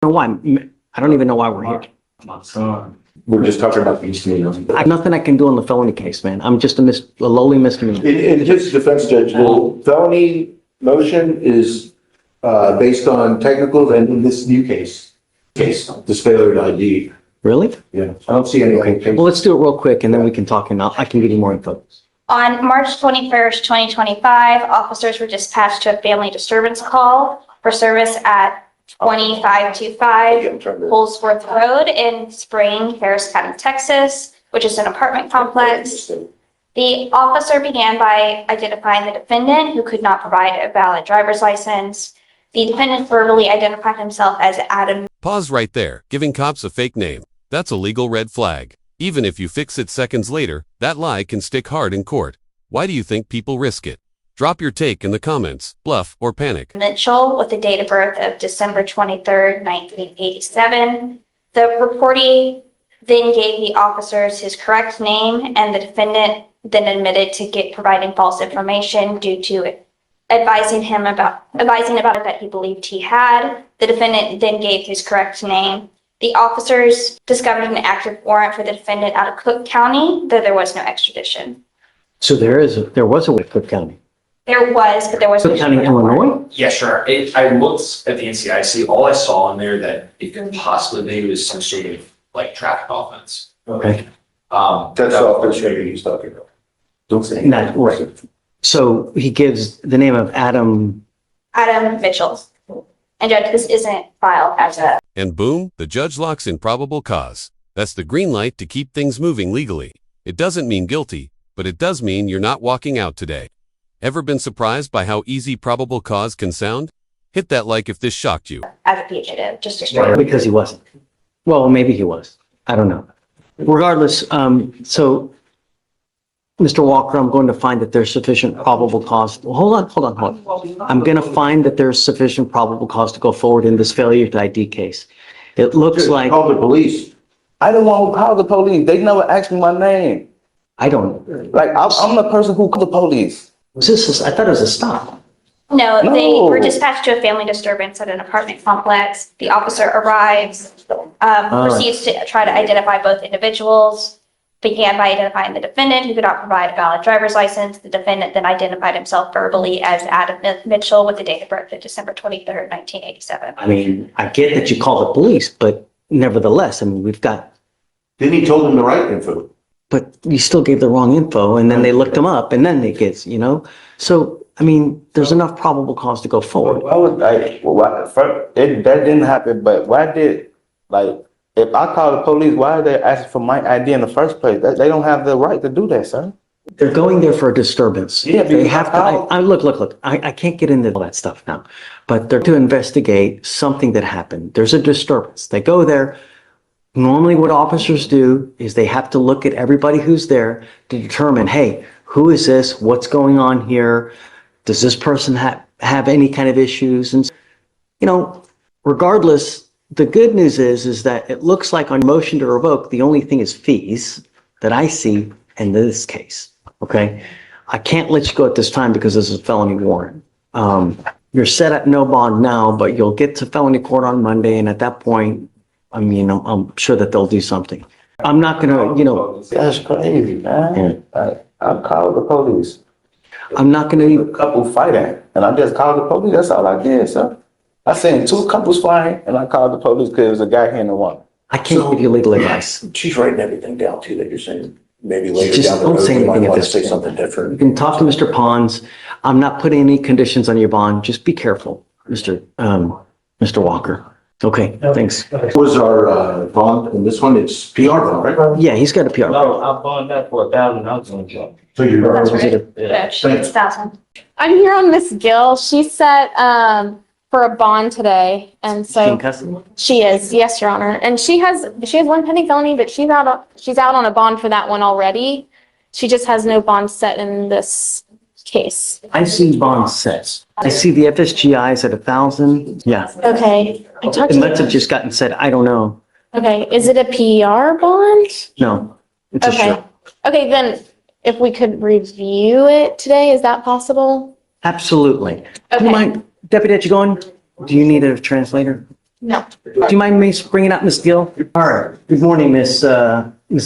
know why. I don't even know why we're here. We're just talking about misdemeanors. Nothing I can do on the felony case, man. I'm just a lowly misdemeanor. In his defense, Judge, the felony motion is based on technicals, and in this new case, this failure to ID. Really? Yeah, I don't see anything. Well, let's do it real quick and then we can talk and I can give you more info. On March 21st, 2025, officers were dispatched to a family disturbance call for service at 2525 Holsworth Road in Spring, Harris County, Texas, which is an apartment complex. The officer began by identifying the defendant, who could not provide a valid driver's license. The defendant verbally identified himself as Adam. Pause right there. Giving cops a fake name. That's a legal red flag. Even if you fix it seconds later, that lie can stick hard in court. Why do you think people risk it? Drop your take in the comments, bluff or panic. Mitchell, with the date of birth of December 23rd, 1987. The reportee then gave the officers his correct name, and the defendant then admitted to providing false information due to advising about it that he believed he had. The defendant then gave his correct name. The officers discovered an active warrant for the defendant out of Cook County, though there was no extradition. So there was a way Cook County. There was, but there was Cook County, Illinois? Yeah, sure. I looked at the NCIC. All I saw in there that it could possibly be was some sort of like traffic offense. Okay. That's all the shaking he's talking about. Don't say Not right. So he gives the name of Adam Mitchell. And Judge, this isn't filed as a... And boom, the judge locks in probable cause. That's the green light to keep things moving legally. It doesn't mean guilty, but it does mean you're not walking out today. Ever been surprised by how easy probable cause can sound? Hit that like if this shocked you. As a fugitive, just a straight. because he wasn't. Well, maybe he was. I don't know. Regardless, so Mr. Walker, I'm going to find that there's sufficient probable cause. Well, hold on. I'm going to find that there's sufficient probable cause to go forward in this failure to ID case. It looks like call the police. I don't want to call the police. They never asked me my name. I don't. Like I'm the person who called the police. I thought it was a stop. No, they No. were dispatched to a family disturbance at an apartment complex. The officer arrives, proceeds to try to identify both individuals, began by identifying the defendant, who could not provide a valid driver's license. The defendant then identified himself verbally as Adam Mitchell with the date of birth of December 23rd, 1987. I mean, I get that you call the police, but nevertheless, I mean, we've got... Then he told them the right info. But you still gave the wrong info, and then they looked them up, and then they get, So, I mean, there's enough probable cause to go forward. Why would that didn't happen, but why did, if I call the police, why are they asking for my ID in the first place? They don't have the right to do that, sir. They're going there for a disturbance. Yeah, They have to, look, I can't get into all that stuff now, but they're to investigate something that happened. There's a disturbance. They go there. Normally what officers do is they have to look at everybody who's there to determine, hey, who is this? What's going on here? Does this person have any kind of issues? And, regardless, the good news is that it looks like on motion to revoke, the only thing is fees that I see in this case. Okay. I can't let you go at this time because this is a felony warrant. You're set at no bond now, but you'll get to felony court on Monday. And at that point, I'm sure that they'll do something. I'm not going to, That's crazy, man. I called the police. I'm not going to. A couple fighting, and I just called the police. That's all I did, sir. I seen two couples fighting, and I called the police because there was a guy hitting a woman. I can't give you legal advice. She's writing everything down too that you're saying. Maybe later Just down the don't road, say you might anything at want to this say point. something You different. can talk to Mr. Pons. I'm not putting any conditions on your bond. Just be careful, Mr. Walker. Okay, thanks. Was our bond, and this one, it's PR bond, right? Yeah, he's got a PR. No, I bought that for $1,000. So you're. That's Was right. it It's 1,000. I'm here on Miss Gill. She's set for a bond today, and so she is. Yes, Your Honor. And she has one pending felony, but she's out on a bond for that one already. She just has no bond set in this case. I see bond sets. I see the FSGI is at 1,000. Yeah. Okay. I talked It to must have just gotten set. I don't know. Okay. Is it a PR bond? No. It's a Okay. short. Okay, then if we could review it today, is that possible? Absolutely. Do you Okay. mind, Deputy Etchigoin, do you need a translator? No. Do you mind me bringing up Ms. Gill? All right. Good morning, Ms.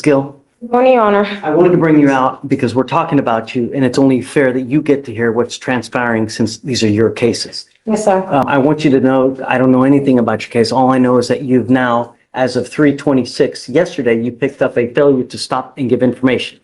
Gill. Good morning, Your Honor. I wanted to bring you out because we're talking about you, and it's only fair that you get to hear what's transpiring since these are your cases. Yes, sir. I want you to know, I don't know anything about your case. All I know is that you've now, as of 3/26, yesterday, you picked up a failure to stop and give information.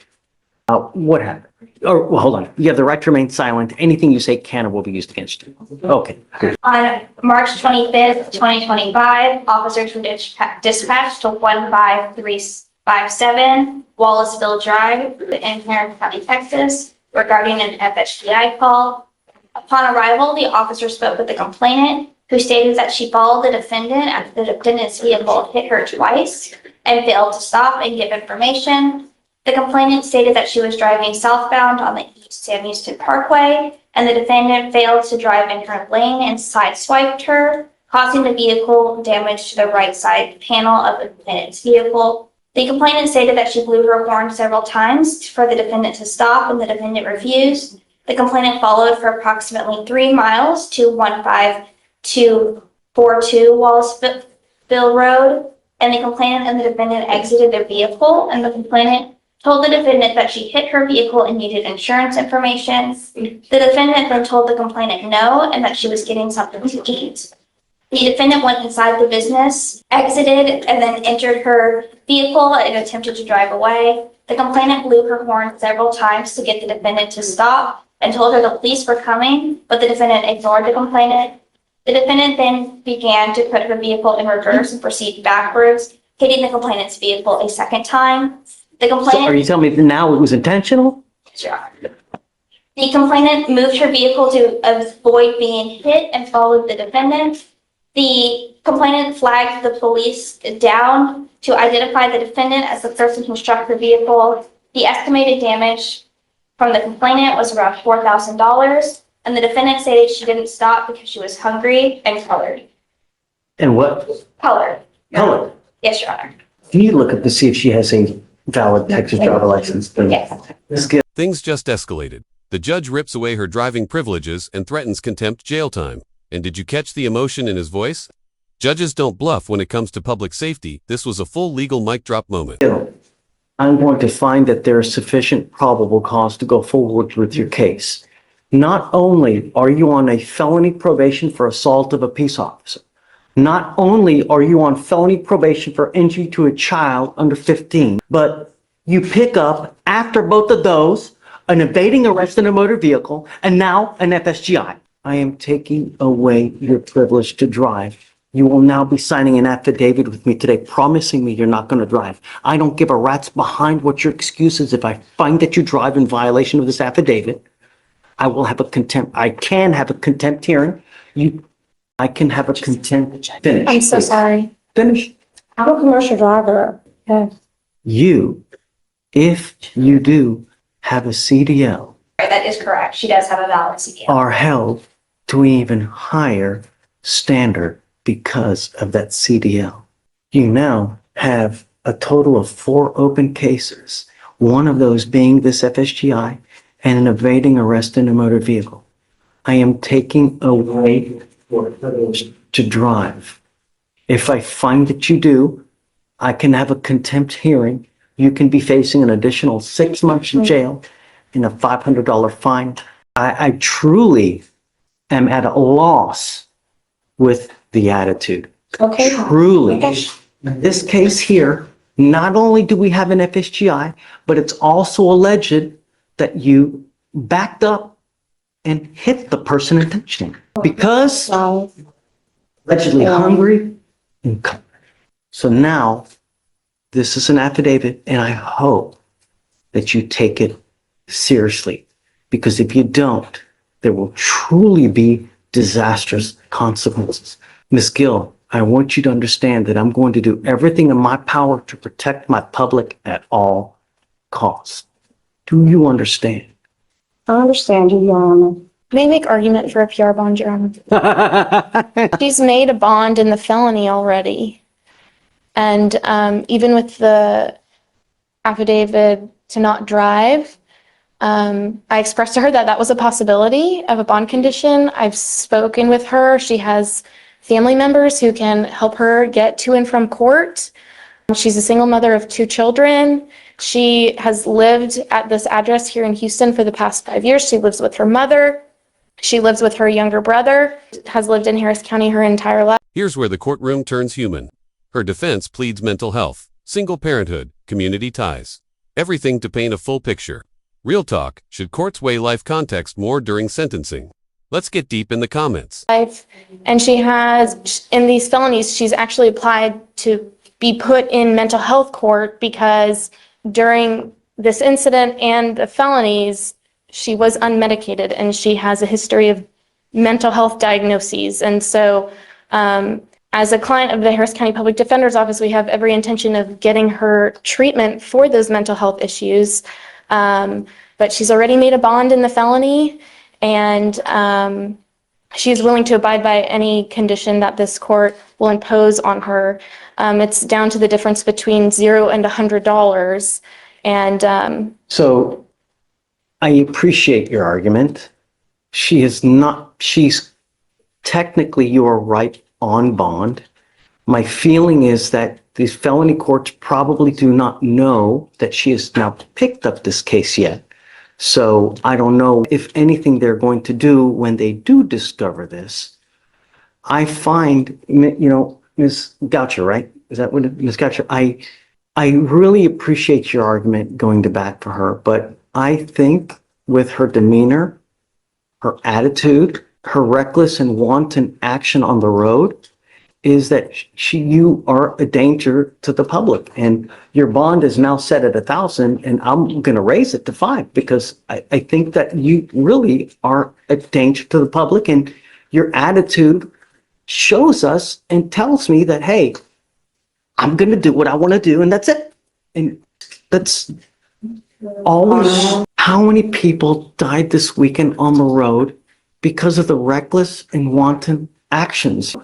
What happened? Or, well, hold on. You have the right to remain silent. Anything you say can or will be used against you. Okay. On March 25th, 2025, officers were dispatched to 15357 Wallaceville Drive in Tarrant County, Texas, regarding an FSGI call. Upon arrival, the officer spoke with the complainant, who stated that she followed the defendant after the defendant's vehicle hit her twice and failed to stop and give information. The complainant stated that she was driving southbound on the East Sam Houston Parkway, and the defendant failed to drive in her lane and sideswiped her, causing the vehicle damage to the right side panel of the defendant's vehicle. The complainant stated that she blew her horn several times for the defendant to stop, and the defendant refused. The complainant followed for approximately 3 miles to 15242 Wallaceville Road, and the complainant and the defendant exited their vehicle, and the complainant told the defendant that she hit her vehicle and needed insurance information. The defendant then told the complainant no, and that she was getting something to eat. The defendant went inside the business, exited, and then entered her vehicle and attempted to drive away. The complainant blew her horn several times to get the defendant to stop and told her the police were coming, but the defendant ignored the complainant. The defendant then began to put her vehicle in reverse and proceed backwards, hitting the complainant's vehicle a second time. The So complainant. are you telling me that now it was intentional? The complainant moved her vehicle to avoid being hit and followed the defendant. The complainant flagged the police down to identify the defendant as the person who struck her vehicle. The estimated damage from the complainant was around $4,000, and the defendant stated she didn't stop because she was hungry and colored. And what? Colored. Color? Yes, Your Honor. Can you look up to see if she has a valid Texas driver license? Yes. Ms. Gill. Things just escalated. The judge rips away her driving privileges and threatens contempt jail time. And did you catch the emotion in his voice? Judges don't bluff when it comes to public safety. This was a full legal mic drop moment. I'm going to find that there is sufficient probable cause to go forward with your case. Not only are you on a felony probation for assault of a peace officer, not only are you on felony probation for injury to a child under 15, but you pick up, after both of those, an evading arrest in a motor vehicle, and now an FSGI. I am taking away your privilege to drive. You will now be signing an affidavit with me today, promising me you're not going to drive. I don't give a rat's behind what your excuse is. If I find that you drive in violation of this affidavit, I will have a contempt. I can have a contempt hearing. I can have a contempt. Finish. I'm so please. sorry. Finish. I'm a commercial driver. Okay. You, if you do have a CDL, That is correct. She does have a valid CDL. are held to an even higher standard because of that CDL. You now have a total of 4 open cases, one of those being this FSGI and an evading arrest in a motor vehicle. I am taking away your privilege to drive. If I find that you do, I can have a contempt hearing. You can be facing an additional 6 months in jail and a $500 fine. I truly am at a loss with the attitude. Okay. Truly. Okay. In this case here, not only do we have an FSGI, but it's also alleged that you backed up and hit the person intentionally because Wow. allegedly hungry and covered. So now this is an affidavit, and I hope that you take it seriously, because if you don't, there will truly be disastrous consequences. Ms. Gill, I want you to understand that I'm going to do everything in my power to protect my public at all costs. Do you understand? I understand you, Your Honor. May I make argument for a PR bond, Your Honor? She's made a bond in the felony already. And even with the affidavit to not drive, I expressed to her that that was a possibility of a bond condition. I've spoken with her. She has family members who can help her get to and from court. She's a single mother of 2 children. She has lived at this address here in Houston for the past 5 years. She lives with her mother. She lives with her younger brother, has lived in Harris County her entire life. Here's where the courtroom turns human. Her defense pleads mental health, single parenthood, community ties. Everything to paint a full picture. Real talk, should courts weigh life context more during sentencing? Let's get deep in the comments. And she has, in these felonies, she's actually applied to be put in mental health court because during this incident and the felonies, she was unmedicated and she has a history of mental health diagnoses. And so as a client of the Harris County Public Defender's Office, we have every intention of getting her treatment for those mental health issues. But she's already made a bond in the felony, and she's willing to abide by any condition that this court will impose on her. It's down to the difference between $0 and $100. And So I appreciate your argument. She's technically, you are right on bond. My feeling is that these felony courts probably do not know that she has now picked up this case yet. So I don't know if anything they're going to do when they do discover this. I find, Ms. Goucher, right? Is that what, Ms. Goucher? I really appreciate your argument going to bat for her, but I think with her demeanor, her attitude, her reckless and wanton action on the road, is that you are a danger to the public, and your bond is now set at 1,000, and I'm going to raise it to 5 because I think that you really are a danger to the public, and your attitude shows us and tells me that, hey, I'm going to do what I want to do, and that's it. And that's always how many people died this weekend on the road because of the reckless and wanton actions.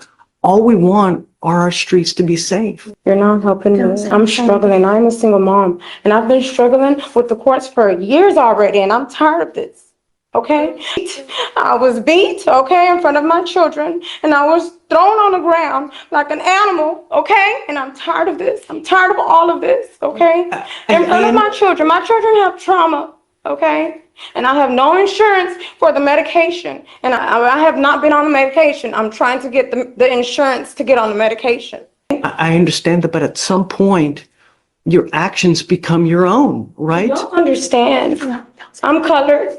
All we want are our streets to be safe. You're not helping me. I'm struggling. I'm a single mom, and I've been struggling with the courts for years already, and I'm tired of this, okay? I was beat, okay, in front of my children, and I was thrown on the ground like an animal, okay? And I'm tired of this. I'm tired of all of this, okay? In front of my children. My children have trauma, okay? And I have no insurance for the medication. And I have not been on the medication. I'm trying to get the insurance to get on the medication. I understand that, but at some point, your actions become your own, right? You don't understand. I'm colored.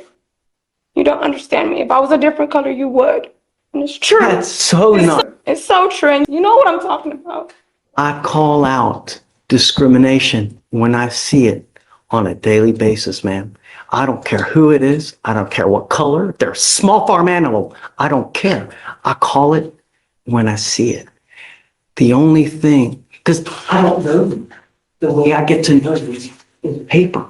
You don't understand me. If I was a different color, you would. And it's true. That's so not. It's so true. And you know what I'm talking about. I call out discrimination when I see it on a daily basis, ma'am. I don't care who it is. I don't care what color. If they're a small farm animal, I don't care. I call it when I see it. The only thing, because I don't know them. The way I get to know them is paper.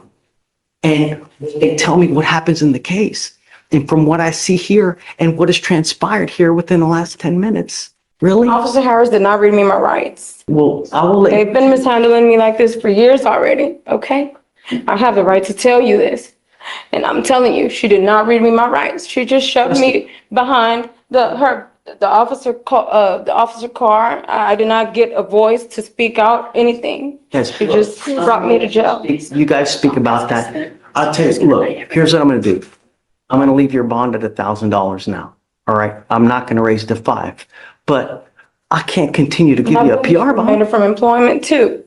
And they tell me what happens in the case. And from what I see here and what has transpired here within the last 10 minutes, really? Officer Harris did not read me my rights. Well, I will let They've been mishandling me like this for years already, okay? I have the right to tell you this. And I'm telling you, she did not read me my rights. She just shoved me behind the officer car. I did not get a voice to speak out anything. Yes. She just brought me to jail. You guys speak about that. I'll tell you, look, here's what I'm going to do. I'm going to leave your bond at $1,000 now. All right. I'm not going to raise it to 5, but I can't continue to give you a PR bond. From employment too.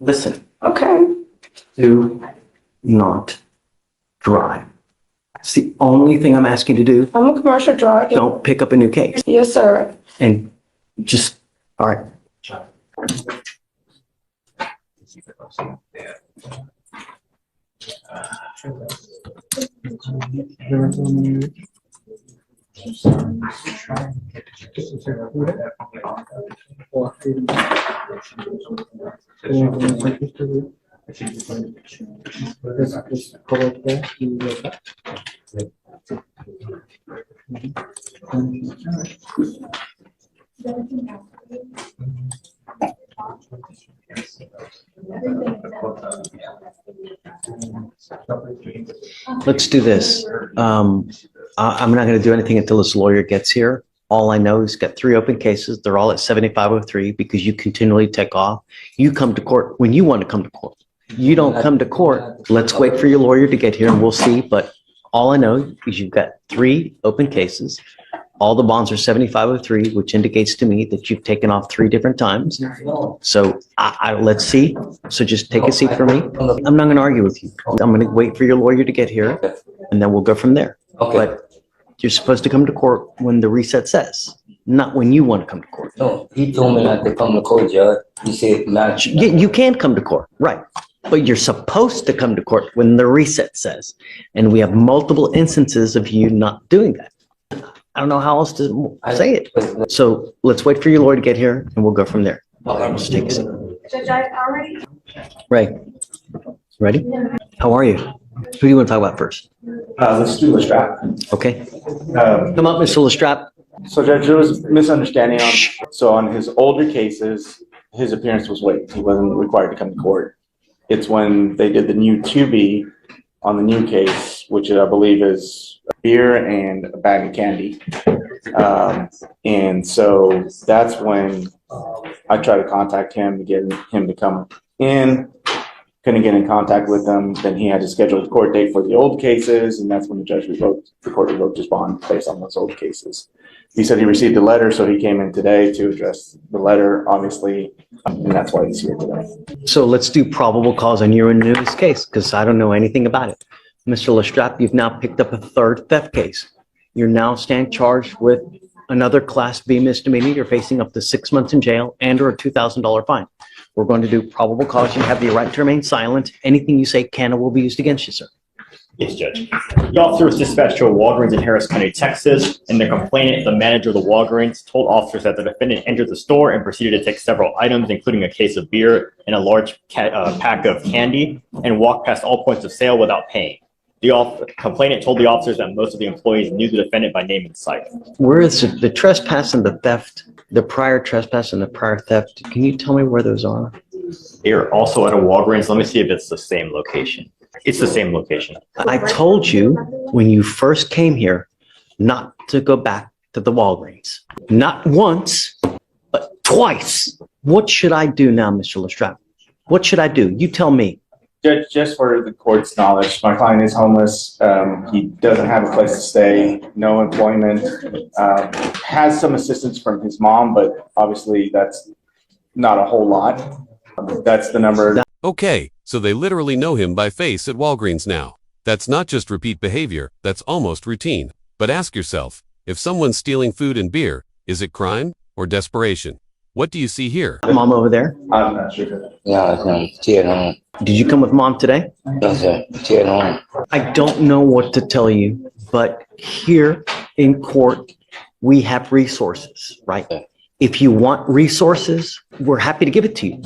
Listen. Okay. Do not drive. It's the only thing I'm asking you to do. I'm a commercial driver. Don't pick up a new case. Yes, sir. And just, all right. Let's do this. I'm not going to do anything until this lawyer gets here. All I know is got 3 open cases. They're all at 7503 because you continually take off. You come to court when you want to come to court. You don't come to court. Let's wait for your lawyer to get here and we'll see. But all I know is you've got 3 open cases. All the bonds are 7503, which indicates to me that you've taken off 3 different times. So let's see. So just take a seat for me. I'm not going to argue with you. I'm going to wait for your lawyer to get here and then we'll go from there. Okay. But you're supposed to come to court when the reset says, not when you want to come to court. No, he told me not to come to court, Judge. He said not. You can come to court, right? But you're supposed to come to court when the reset says. And we have multiple instances of you not doing that. I don't know how else to say it. So let's wait for your lawyer to get here and we'll go from there. Just take a seat. Judge, I'm already. Ray, ready? How are you? Who do you want to talk about first? Let's do Lestrap. Okay. Come up, Mr. Lestrap. So Judge, there was misunderstanding on his older cases, his appearance was waived. He wasn't required to come to court. It's when they did the new 2B on the new case, which I believe is beer and a bag of candy. And so that's when I tried to contact him to get him to come in. Couldn't get in contact with him. Then he had to schedule a court date for the old cases, and that's when the court revoked his bond based on those old cases. He said he received a letter, so he came in today to address the letter, obviously, and that's why he's here today. So let's do probable cause on your newest case, because I don't know anything about it. Mr. Lestrap, you've now picked up a 3rd theft case. You're now stand charged with another Class B misdemeanor. You're facing up to 6 months in jail and or a $2,000 fine. We're going to do probable cause. You have the right to remain silent. Anything you say can or will be used against you, sir. Yes, Judge. The officer was dispatched to a Walgreens in Harris County, Texas, and the complainant, the manager of the Walgreens, told officers that the defendant entered the store and proceeded to take several items, including a case of beer and a large pack of candy, and walked past all points of sale without paying. The complainant told the officers that most of the employees knew the defendant by name and sight. Where is the trespass and the theft, the prior trespass and the prior theft? Can you tell me where those are? They are also at a Walgreens. Let me see if it's the same location. It's the same location. I told you when you first came here not to go back to the Walgreens. Not once, but twice. What should I do now, Mr. Lestrap? What should I do? You tell me. Judge, just for the court's knowledge, my client is homeless. He doesn't have a place to stay, no employment, has some assistance from his mom, but obviously that's not a whole lot. That's the number. Okay, so they literally know him by face at Walgreens now. That's not just repeat behavior, that's almost routine. But ask yourself, if someone's stealing food and beer, is it crime or desperation? What do you see here? Mom over there? I'm not sure. Yeah, she at home. Did you come with mom today? Yes, sir. She at home. I don't know what to tell you, but here in court, we have resources, right? If you want resources, we're happy to give it to you.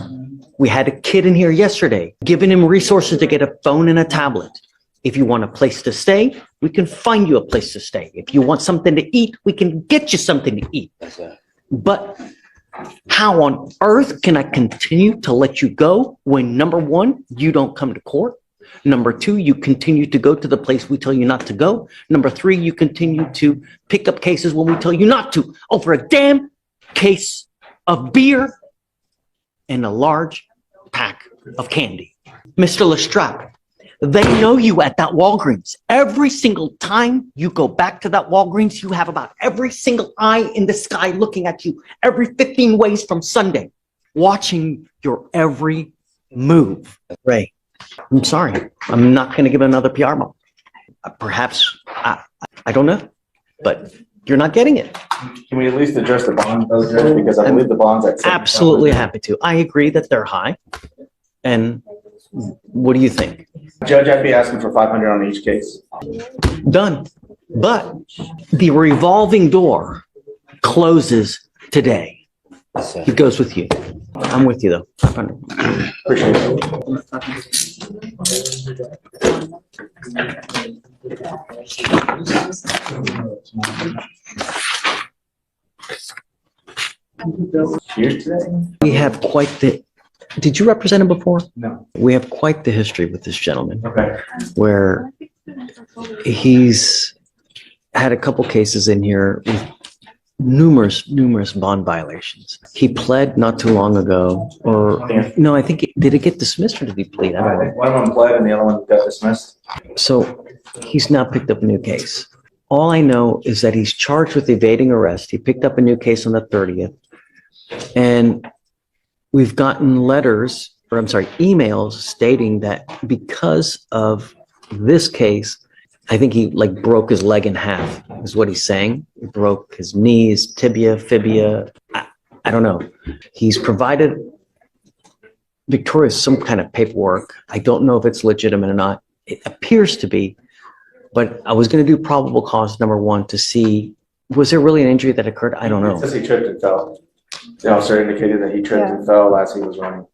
We had a kid in here yesterday, giving him resources to get a phone and a tablet. If you want a place to stay, we can find you a place to stay. If you want something to eat, we can get you something to eat. Yes, sir. But how on earth can I continue to let you go when, number one, you don't come to court? Number two, you continue to go to the place we tell you not to go. Number three, you continue to pick up cases when we tell you not to over a damn case of beer and a large pack of candy. Mr. Lestrap, they know you at that Walgreens. Every single time you go back to that Walgreens, you have about every single eye in the sky looking at you every 15 ways from Sunday, watching your every move. Ray, I'm sorry. I'm not going to give another PR moment. Perhaps, I don't know, but you're not getting it. Can we at least address the bond, though, Judge? Because I believe the bond's at Absolutely happy to. I agree that they're high. And what do you think? Judge, I'd be asking for 500 on each case. Done. But the revolving door closes today. Yes, sir. It goes with you. I'm with you, though. 500. Appreciate it. Here today? We have quite the... Did you represent him before? No. We have quite the history with this gentleman, Okay. where he's had a couple cases in here with numerous bond violations. He pled not too long ago, or no, I think, did it get dismissed or did he plead? I don't know. One of them pled and the other one got dismissed. So he's now picked up a new case. All I know is that he's charged with evading arrest. He picked up a new case on the 30th. And we've gotten emails stating that because of this case, I think he like broke his leg in half, is what he's saying. He broke his knee, his tibia, fibia. I don't know. He's provided Victoria some kind of paperwork. I don't know if it's legitimate or not. It appears to be, but I was going to do probable cause number one to see, was there really an injury that occurred? I don't know. It says he tripped and fell. The officer indicated that he tripped and fell as he was running.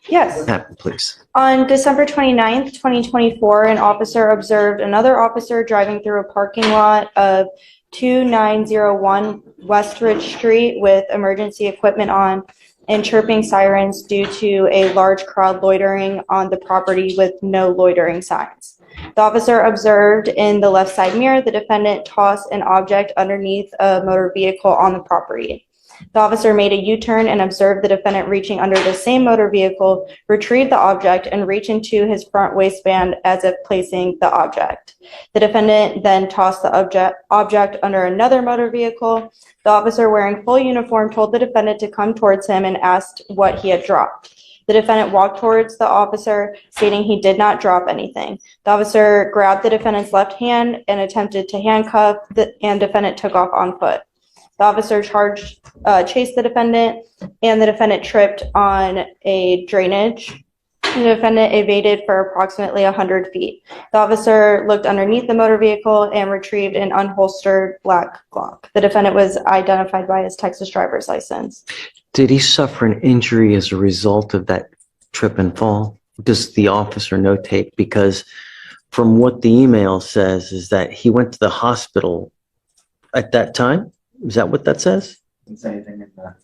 Yes. Please. On December 29th, 2024, an officer observed another officer driving through a parking lot of 2901 Westridge Street with emergency equipment on and chirping sirens due to a large crowd loitering on the property with no loitering signs. The officer observed in the left side mirror the defendant toss an object underneath a motor vehicle on the property. The officer made a U-turn and observed the defendant reaching under the same motor vehicle, retrieve the object, and reach into his front waistband as if placing the object. The defendant then tossed the object under another motor vehicle. The officer wearing full uniform told the defendant to come towards him and asked what he had dropped. The defendant walked towards the officer, stating he did not drop anything. The officer grabbed the defendant's left hand and attempted to handcuff the defendant took off on foot. The officer chased the defendant, and the defendant tripped on a drainage. The defendant evaded for approximately 100 feet. The officer looked underneath the motor vehicle and retrieved an unholstered black Glock. The defendant was identified by his Texas driver's license. Did he suffer an injury as a result of that trip and fall? Does the officer notate? Because from what the email says is that he went to the hospital at that time. Is that what that says? Didn't say anything in the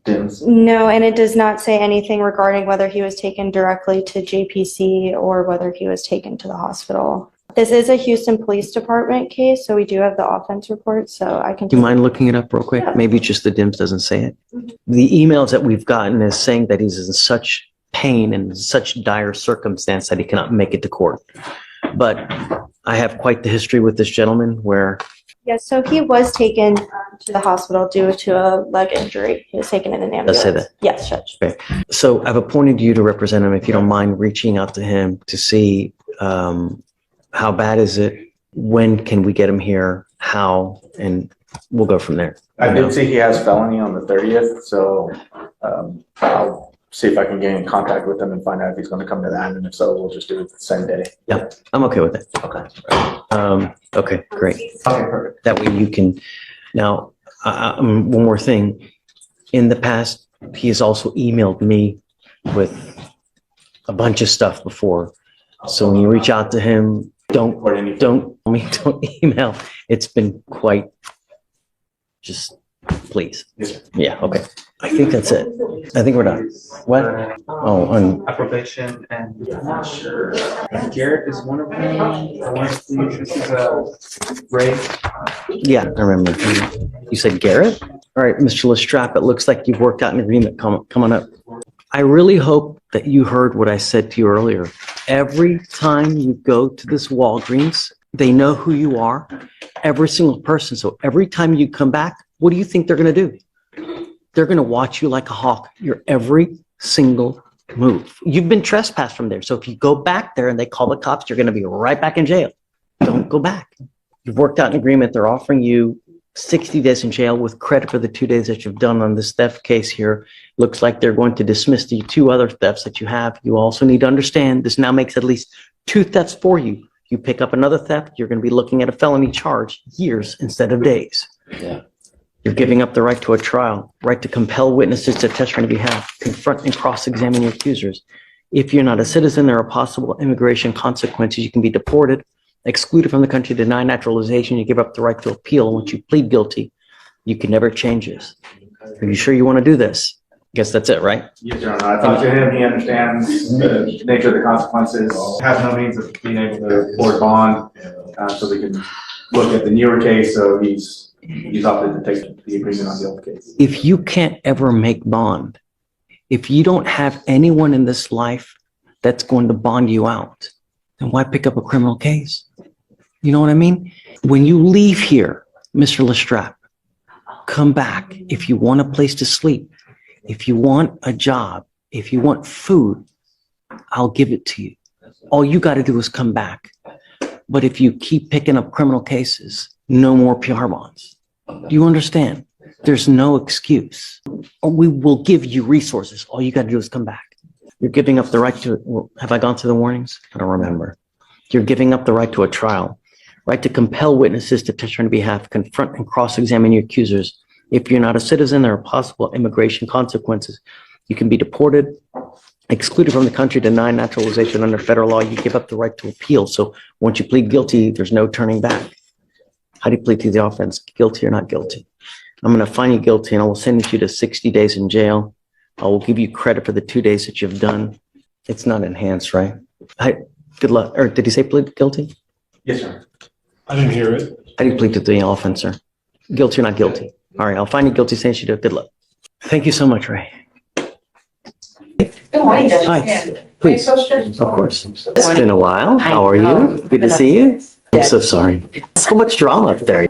DIMS. No, and it does not say anything regarding whether he was taken directly to JPC or whether he was taken to the hospital. This is a Houston Police Department case, so we do have the offense report, so I can... Do you mind looking it up real quick? Yeah. Maybe just the DIMS doesn't say it. The emails that we've gotten is saying that he's in such pain and such dire circumstance that he cannot make it to court. But I have quite the history with this gentleman where... Yes, so he was taken to the hospital due to a leg injury. He was taken in an ambulance. Let's say that. Yes, Judge. Okay. So I've appointed you to represent him. If you don't mind reaching out to him to see how bad is it, when can we get him here, how, and we'll go from there. I did see he has felony on the 30th, so I'll see if I can get in contact with him and find out if he's going to come to that, and if so, we'll just do it the same day. Yeah, I'm okay with it. Okay. Okay, great. Okay, perfect. That way you can, now, one more thing. In the past, he has also emailed me with a bunch of stuff before. So when you reach out to him, don't email. It's been quite, just please. Yes, sir. Yeah, okay. I think that's it. I think we're done. What? Oh, on Approbation, and I'm not sure. Garrett is one of them. One of the matrices, Ray. yeah, I remember. You said Garrett? All right, Mr. Lestrap, it looks like you've worked out an agreement. Come on up. I really hope that you heard what I said to you earlier. Every time you go to this Walgreens, they know who you are, every single person. So every time you come back, what do you think they're going to do? They're going to watch you like a hawk, your every single move. You've been trespassed from there. So if you go back there and they call the cops, you're going to be right back in jail. Don't go back. You've worked out an agreement. They're offering you 60 days in jail with credit for the 2 days that you've done on this theft case here. Looks like they're going to dismiss the 2 other thefts that you have. You also need to understand this now makes at least 2 thefts for you. You pick up another theft, you're going to be looking at a felony charge, years instead of days. Yeah. You're giving up the right to a trial, right to compel witnesses to testify on your behalf, confront and cross-examine your accusers. If you're not a citizen, there are possible immigration consequences. You can be deported, excluded from the country, denied naturalization. You give up the right to appeal. Once you plead guilty, you can never change this. Are you sure you want to do this? I guess that's it, right? Yes, Your Honor. I talked to him. He understands the nature of the consequences. Has no means of being able to afford bond, so we can look at the newer case. So he's He's opted to take the agreement on the old case. If you can't ever make bond, if you don't have anyone in this life that's going to bond you out, then why pick up a criminal case? You know what I mean? When you leave here, Mr. Lestrap, come back. If you want a place to sleep, if you want a job, if you want food, I'll give it to you. All you got to do is come back. But if you keep picking up criminal cases, no more PR bonds. Do you understand? There's no excuse. We will give you resources. All you got to do is come back. You're giving up the right to, have I gone through the warnings? I don't remember. You're giving up the right to a trial, right to compel witnesses to testify on behalf, confront and cross-examine your accusers. If you're not a citizen, there are possible immigration consequences. You can be deported, excluded from the country, denied naturalization under federal law. You give up the right to appeal. So once you plead guilty, there's no turning back. How do you plead to the offense? Guilty or not guilty? I'm going to find you guilty and I will sentence you to 60 days in jail. I will give you credit for the 2 days that you've done. It's not enhanced, right? Good luck. Or did he say plead guilty? Yes, sir. I didn't hear it. How do you plead to the offense, sir? Guilty or not guilty? All right, I'll find you guilty, sentence you to good luck. Thank you so much, Ray. Good morning, Judge. Hi, please. Of course. It's been a while. How are you? Good to see you. I'm so sorry. So much drama up there.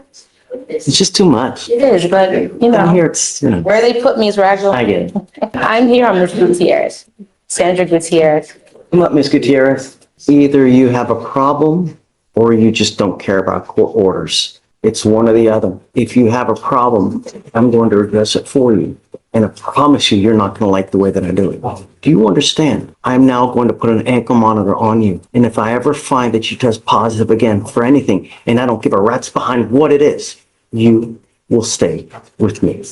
It's just too much. It is, but you know, Down here, it's, you know, where they put me is where I go. I get it. I'm here on Ms. Gutierrez, Sandra Gutierrez. Look, Ms. Gutierrez, either you have a problem or you just don't care about court orders. It's one or the other. If you have a problem, I'm going to address it for you. And I promise you, you're not going to like the way that I do it. Do you understand? I'm now going to put an ankle monitor on you. And if I ever find that you test positive again for anything, and I don't give a rat's behind what it is, you will stay with me.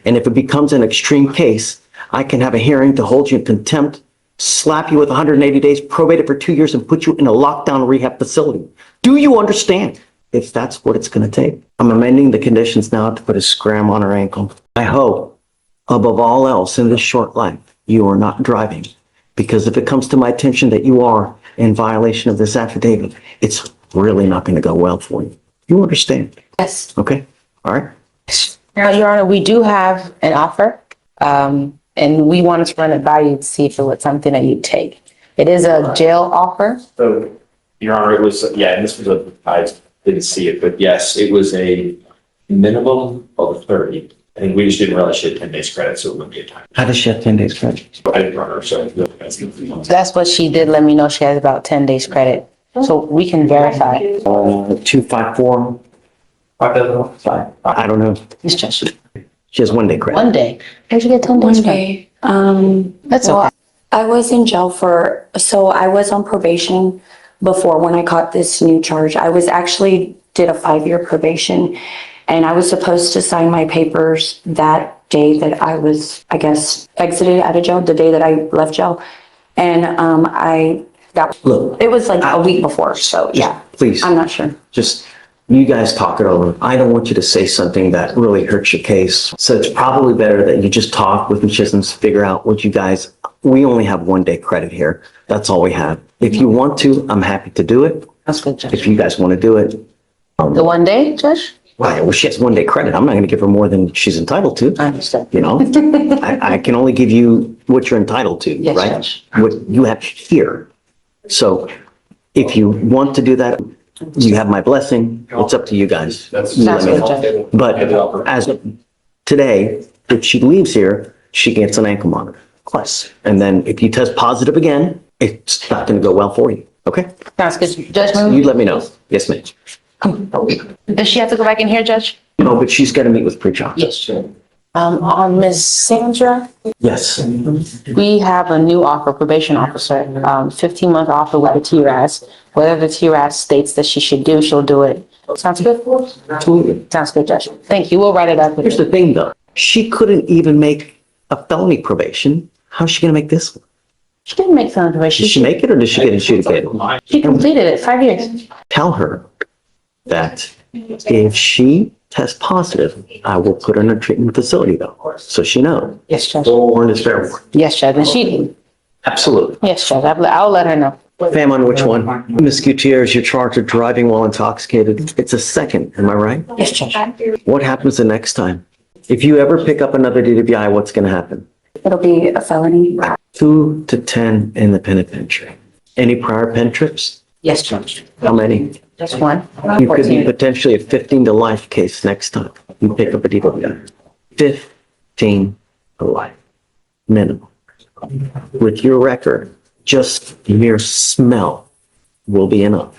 And if it becomes an extreme case, I can have a hearing to hold you in contempt, slap you with 180 days, probate it for 2 years, and put you in a lockdown rehab facility. Do you understand? If that's what it's going to take. I'm amending the conditions now to put a scram on her ankle. I hope, above all else in this short life, you are not driving. Because if it comes to my attention that you are in violation of this affidavit, it's really not going to go well for you. You understand? Yes. Okay? All right? Now, Your Honor, we do have an offer, and we wanted to run it by you to see if it was something that you'd take. It is a jail offer. So, Your Honor, it was, yeah, and this was I didn't see it, but yes, it was a minimum of 30. I think we just didn't realize she had 10 days credit, so it wouldn't be a time. How does she have 10 days credit? I didn't run her, so That's what she did let me know. She has about 10 days credit. So we can verify. 254. I don't know. It's just She has 1 day credit. 1 day. Where'd you get 10 days? One day. That's Well, okay. I was in jail so I was on probation before when I caught this new charge. I was actually did a 5-year probation and I was supposed to sign my papers that day that I was, I guess, exited out of jail, the day that I left jail. And Look, it was like a week before, so yeah. Please. I'm not sure. Just, you guys talk it over. I don't want you to say something that really hurts your case. So it's probably better that you just talk with each other and figure out what you guys, we only have 1 day credit here. That's all we have. If you want to, I'm happy to do it. That's good, Judge. If you guys want to do it. The 1 day, Judge? Right, well, she has 1 day credit. I'm not going to give her more than she's entitled to. I understand. You know, I can only give you what you're entitled to, Yes, right? Judge. What you have here. So if you want to do that, you have my blessing. It's up to you guys. You let me know. But as of today, if she leaves here, she gets an ankle monitor. Plus, and then if you test positive again, it's not going to go well for you. Okay? Sounds good. Judge, You let me know. Yes, ma'am. does she have to go back in here, Judge? No, but she's got to meet with pre-trial. Yes, sure. On Ms. Sandra, Yes. we have a new offer, probation officer, 15-month offer with a TRAS. Whatever the TRAS states that she should do, she'll do it. Sounds good? Absolutely. Sounds good, Judge. Thank you. We'll write it up. Here's the thing, though. She couldn't even make a felony probation. How's she going to make this one? She didn't make felony probation. Did she make it or did she get adjudicated? She completed it, 5 years. Tell her that if she tests positive, I will put her in a treatment facility, though, so she knows. Yes, Judge. Warn is fair warning. Yes, Judge. And she, Absolutely. yes, Judge. I'll let her know. Fam, on which one? Ms. Gutierrez, you're charged with driving while intoxicated. It's a second, am I right? Yes, Judge. What happens the next time? If you ever pick up another DWI, what's going to happen? It'll be a felony. 2 to 10 in the penitentiary. Any prior pen trips? Yes, Judge. How many? Just one. You could be 14. potentially a 15 to life case next time you pick up a DWI. 15 to life, minimum. With your record, just mere smell will be enough.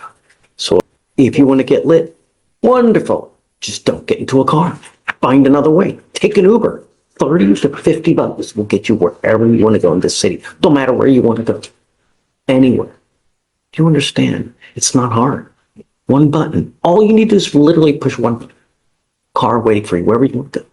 So if you want to get lit, wonderful. Just don't get into a car. Find another way. Take an Uber. 30 to 50 bucks will get you wherever you want to go in this city. Don't matter where you want to go. Anywhere. Do you understand? It's not hard. One button. All you need to do is literally push one button. Car waiting for you, wherever you want to.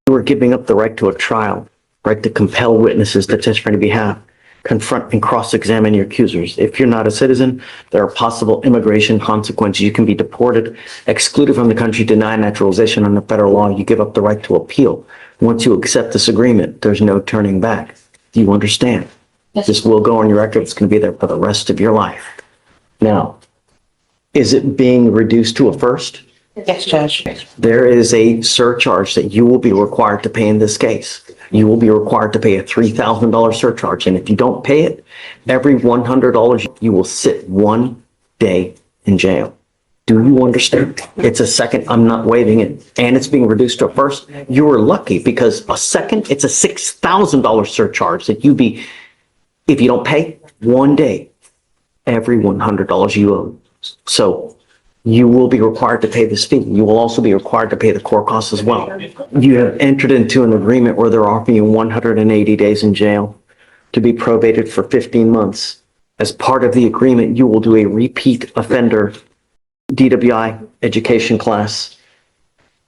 You are giving up the right to a trial, right to compel witnesses to testify on your behalf, confront and cross-examine your accusers. If you're not a citizen, there are possible immigration consequences. You can be deported, excluded from the country, denied naturalization under federal law. You give up the right to appeal. Once you accept this agreement, there's no turning back. Do you understand? Yes. This will go on your record. It's going to be there for the rest of your life. Now, is it being reduced to a first? Yes, Judge. There is a surcharge that you will be required to pay in this case. You will be required to pay a $3,000 surcharge. And if you don't pay it, every $100 you will sit 1 day in jail. Do you understand? It's a second. I'm not waiving it. And it's being reduced to a first. You were lucky because a second, it's a $6,000 surcharge that if you don't pay 1 day, every $100 you owe. So you will be required to pay this fee. You will also be required to pay the court costs as well. You have entered into an agreement where they're offering you 180 days in jail to be probated for 15 months. As part of the agreement, you will do a repeat offender DWI education class,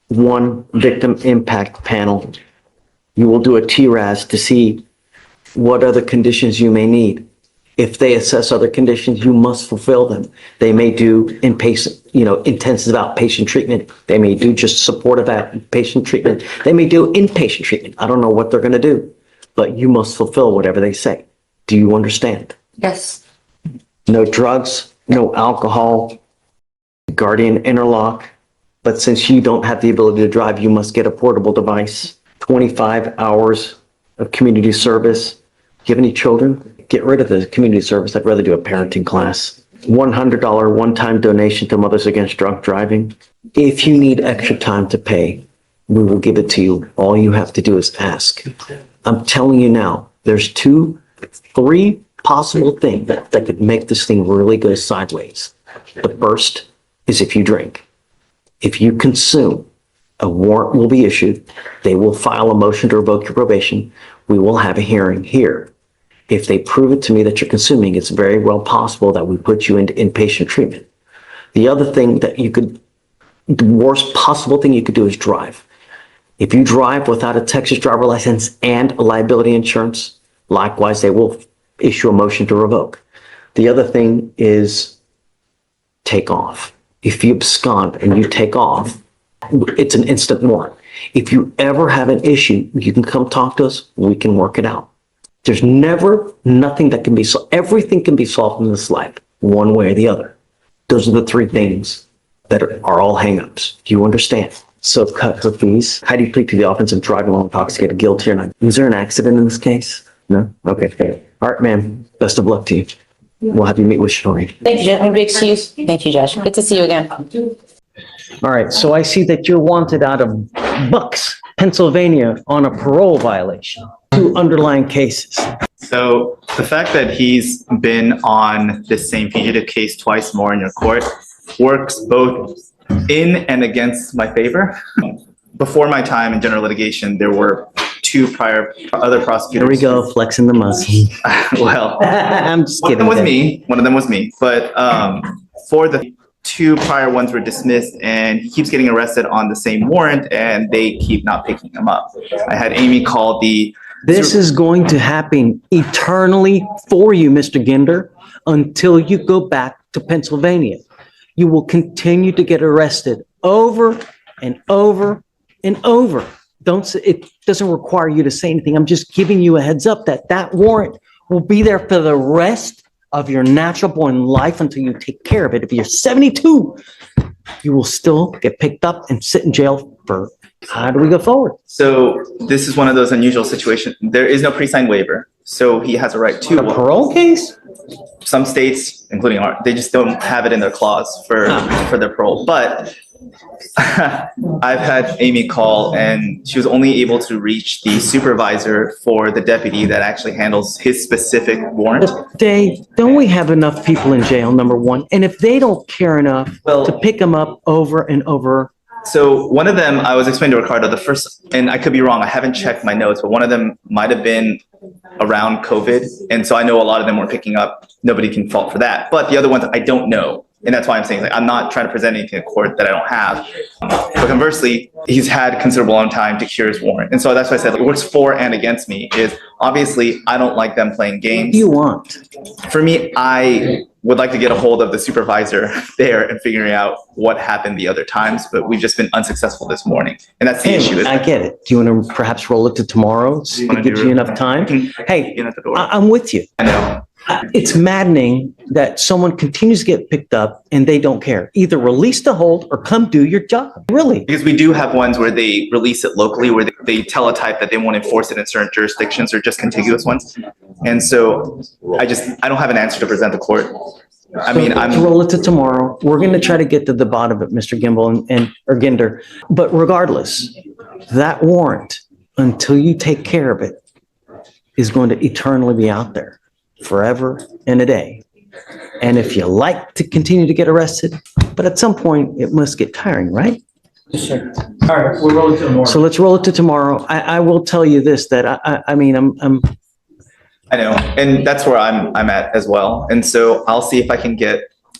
1 victim impact panel. You will do a TRAS to see what other conditions you may need. If they assess other conditions, you must fulfill them. They may do intensive outpatient treatment. They may do just supportive outpatient treatment. They may do inpatient treatment. I don't know what they're going to do, but you must fulfill whatever they say. Do you understand? Yes. No drugs, no alcohol, guardian interlock. But since you don't have the ability to drive, you must get a portable device, 25 hours of community service. Do you have any children? Get rid of the community service. I'd rather do a parenting class. $100 one-time donation to Mothers Against Drunk Driving. If you need extra time to pay, we will give it to you. All you have to do is ask. I'm telling you now, there's 2, 3 possible things that could make this thing really go sideways. The first is if you drink. If you consume, a warrant will be issued. They will file a motion to revoke your probation. We will have a hearing here. If they prove it to me that you're consuming, it's very well possible that we put you into inpatient treatment. The other thing the worst possible thing you could do is drive. If you drive without a Texas driver license and a liability insurance, likewise, they will issue a motion to revoke. The other thing is take off. If you abscond and you take off, it's an instant warrant. If you ever have an issue, you can come talk to us. We can work it out. There's nothing that can be solved. Everything can be solved in this life, one way or the other. Those are the 3 things that are all hangups. Do you understand? So cut her fees. How do you plead to the offense of driving while intoxicated, guilty or not? Was there an accident in this case? No? Okay, fair. All right, ma'am. Best of luck to you. We'll have you meet with Shori. Thank you, Judge. Maybe excuse. Thank you, Judge. Good to see you again. All right, so I see that you're wanted out of Bucks, Pennsylvania on a parole violation. 2 underlying cases. So the fact that he's been on the same fugitive case twice more in your court works both in and against my favor. Before my time in general litigation, there were 2 prior other prosecutors. Here we go, flexing the muscle. Well, I'm just kidding. One of them was me. But for the 2 prior ones were dismissed, and he keeps getting arrested on the same warrant, and they keep not picking him up. I had Amy call the... This is going to happen eternally for you, Mr. Ginder, until you go back to Pennsylvania. You will continue to get arrested over and over and over. It doesn't require you to say anything. I'm just giving you a heads up that warrant will be there for the rest of your natural born life until you take care of it. If you're 72, you will still get picked up and sit in jail for, how do we go forward? So this is one of those unusual situations. There is no pre-signed waiver, so he has a right to. A parole case? Some states, including ours, they just don't have it in their clause for their parole. But I've had Amy call, and she was only able to reach the supervisor for the deputy that actually handles his specific warrant. Dave, don't we have enough people in jail, number one? And if they don't care enough to pick them up over and over. So one of them, I was explaining to Ricardo, the first, and I could be wrong, I haven't checked my notes, but one of them might have been around COVID. And so I know a lot of them weren't picking up. Nobody can fault for that. But the other ones, I don't know. And that's why I'm saying, like, I'm not trying to present anything in court that I don't have. But conversely, he's had considerable amount of time to cure his warrant. And so that's why I said, like, it works for and against me is obviously I don't like them playing games. What do you want? For me, I would like to get a hold of the supervisor there and figuring out what happened the other times, but we've just been unsuccessful this morning. And that's the issue. I get it. Do you want to perhaps roll it to tomorrow to give you enough time? Hey, I'm with you. I know. It's maddening that someone continues to get picked up and they don't care. Either release the hold or come do your job. Really? Because we do have ones where they release it locally, where they teletype that they won't enforce it in certain jurisdictions or just contiguous ones. And so I don't have an answer to present the court. I mean, let's roll it to tomorrow. We're going to try to get to the bottom of it, Mr. Gimbel or Ginder. But regardless, that warrant, until you take care of it, is going to eternally be out there. Forever and a day. And if you like to continue to get arrested, but at some point it must get tiring, right? Yes, sir. All right, we'll roll it to tomorrow. So let's roll it to tomorrow. I will tell you this, that I mean, I know, and that's where I'm at as well. And so I'll see if I can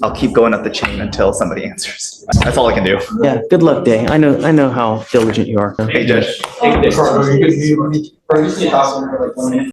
I'll keep going up the chain until somebody answers. That's all I can do. Yeah, good luck, Day. I know how diligent you are. Hey, Judge. Thank you.